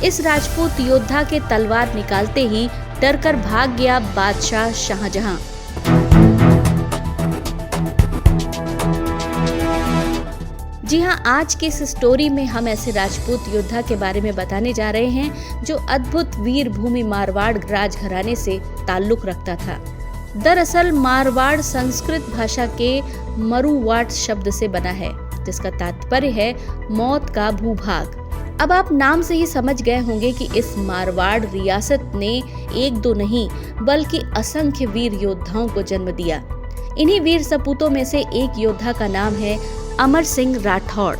इस राजपूत योद्धा के तलवार निकालते ही डरकर भाग गया बादशाह शाहजहां। जी हाँ, आज की इस स्टोरी में हम ऐसे राजपूत योद्धा के बारे में बताने जा रहे हैं जो अद्भुत वीर भूमि मारवाड़ राजघराने से ताल्लुक रखता था। दरअसल मारवाड़ संस्कृत भाषा के मरुवाट शब्द से बना है, जिसका तात्पर्य है मौत का भूभाग। अब आप नाम से ही समझ गए होंगे कि इस मारवाड़ रियासत ने एक दो नहीं बल्कि असंख्य वीर योद्धाओं को जन्म दिया। इन्हीं वीर सपूतों में से एक योद्धा का नाम है अमर सिंह राठौड़।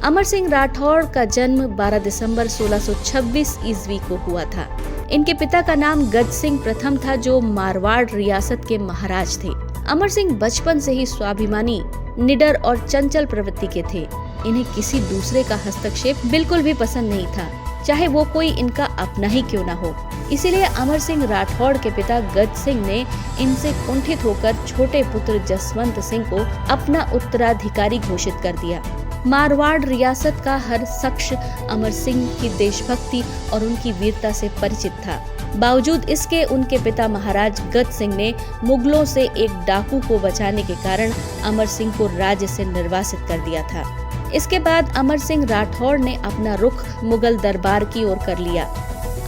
अमर सिंह राठौड़ का जन्म 12 दिसंबर 1626 ईस्वी को हुआ था। इनके पिता का नाम गज सिंह प्रथम था, जो मारवाड़ रियासत के महाराज थे। अमर सिंह बचपन से ही स्वाभिमानी, निडर और चंचल प्रवृत्ति के थे। इन्हें किसी दूसरे का हस्तक्षेप बिल्कुल भी पसंद नहीं था, चाहे वो कोई इनका अपना ही क्यों न हो। इसीलिए अमर सिंह राठौड़ के पिता गज सिंह ने इनसे कुंठित होकर छोटे पुत्र जसवंत सिंह को अपना उत्तराधिकारी घोषित कर दिया। मारवाड़ रियासत का हर शख्स अमर सिंह की देशभक्ति और उनकी वीरता से परिचित था। बावजूद इसके उनके पिता महाराज गज सिंह ने मुगलों से एक डाकू को बचाने के कारण अमर सिंह को राज्य से निर्वासित कर दिया था। इसके बाद अमर सिंह राठौड़ ने अपना रुख मुगल दरबार की ओर कर लिया।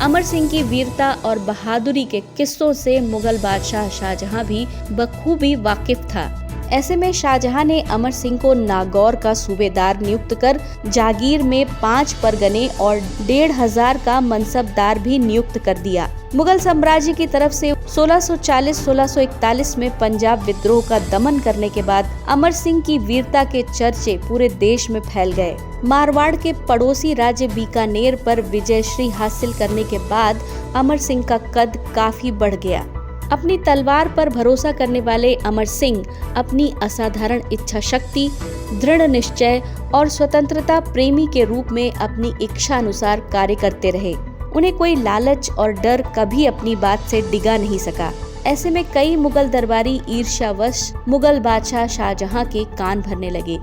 अमर सिंह की वीरता और बहादुरी के किस्सों से मुगल बादशाह शाहजहां भी बखूबी वाकिफ था। ऐसे में शाहजहां ने अमर सिंह को नागौर का सूबेदार नियुक्त कर जागीर में 5 परगने और 1500 का मनसबदार भी नियुक्त कर दिया। मुगल साम्राज्य की तरफ से 1640-1641 में पंजाब विद्रोह का दमन करने के बाद अमर सिंह की वीरता के चर्चे पूरे देश में फैल गए। मारवाड़ के पड़ोसी राज्य बीकानेर पर विजयश्री हासिल करने के बाद अमर सिंह का कद काफी बढ़ गया। अपनी तलवार पर भरोसा करने वाले अमर सिंह अपनी असाधारण इच्छा शक्ति, दृढ़ निश्चय और स्वतंत्रता प्रेमी के रूप में अपनी इच्छा अनुसार कार्य करते रहे। उन्हें कोई लालच और डर कभी अपनी बात से डिगा नहीं सका। ऐसे में कई मुगल दरबारी ईर्ष्यावश मुगल बादशाह शाहजहां के कान भरने लगे।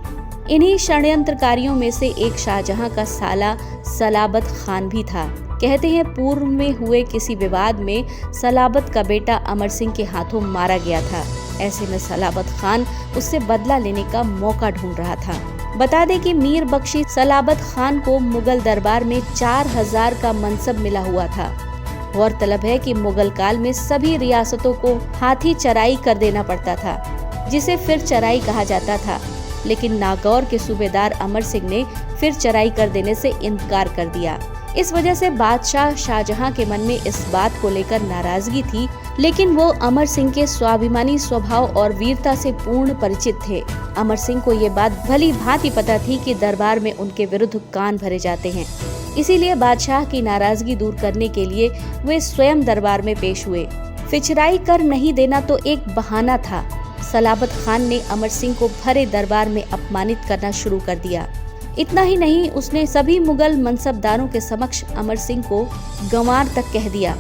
इन्हीं षड्यंत्रकारियों में से एक शाहजहां का साला सलाबत खान भी था। कहते हैं पूर्व में हुए किसी विवाद में सलाबत का बेटा अमर सिंह के हाथों मारा गया था। ऐसे में सलाबत खान उससे बदला लेने का मौका ढूंढ रहा था। बता दें कि मीर बख्शी सलाबत खान को मुगल दरबार में 4000 का मनसब मिला हुआ था। गौरतलब है कि मुगल काल में सभी रियासतों को हाथी चराई कर देना पड़ता था, जिसे फिर चराई कहा जाता था। लेकिन नागौर के सूबेदार अमर सिंह ने फिर चराई कर देने से इनकार कर दिया। इस वजह से बादशाह शाहजहां के मन में इस बात को लेकर नाराजगी थी, लेकिन वो अमर सिंह के स्वाभिमानी स्वभाव और वीरता से पूर्ण परिचित थे। अमर सिंह को ये बात भली भांति पता थी कि दरबार में उनके विरुद्ध कान भरे जाते हैं। इसीलिए बादशाह की नाराजगी दूर करने के लिए वे स्वयं दरबार में पेश हुए। फिचराई कर नहीं देना तो एक बहाना था। सलाबत खान ने अमर सिंह को भरे दरबार में अपमानित करना शुरू कर दिया। इतना ही नहीं, उसने सभी मुगल मनसबदारों के समक्ष अमर सिंह को गंवार तक कह दिया।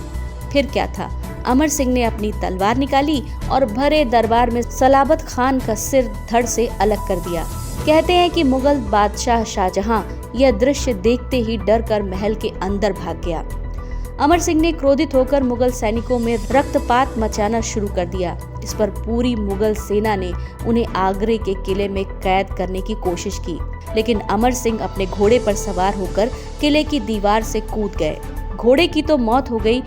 फिर क्या था, अमर सिंह ने अपनी तलवार निकाली और भरे दरबार में सलाबत खान का सिर धड़ से अलग कर दिया। कहते हैं कि मुगल बादशाह शाहजहां यह दृश्य देखते ही डर कर महल के अंदर भाग गया। अमर सिंह ने क्रोधित होकर मुगल सैनिकों में रक्तपात मचाना शुरू कर दिया। इस पर पूरी मुगल सेना ने उन्हें आगरे के किले में कैद करने की कोशिश की, लेकिन अमर सिंह अपने घोड़े पर सवार होकर किले की दीवार से कूद गए। घोड़े की तो मौत हो गई,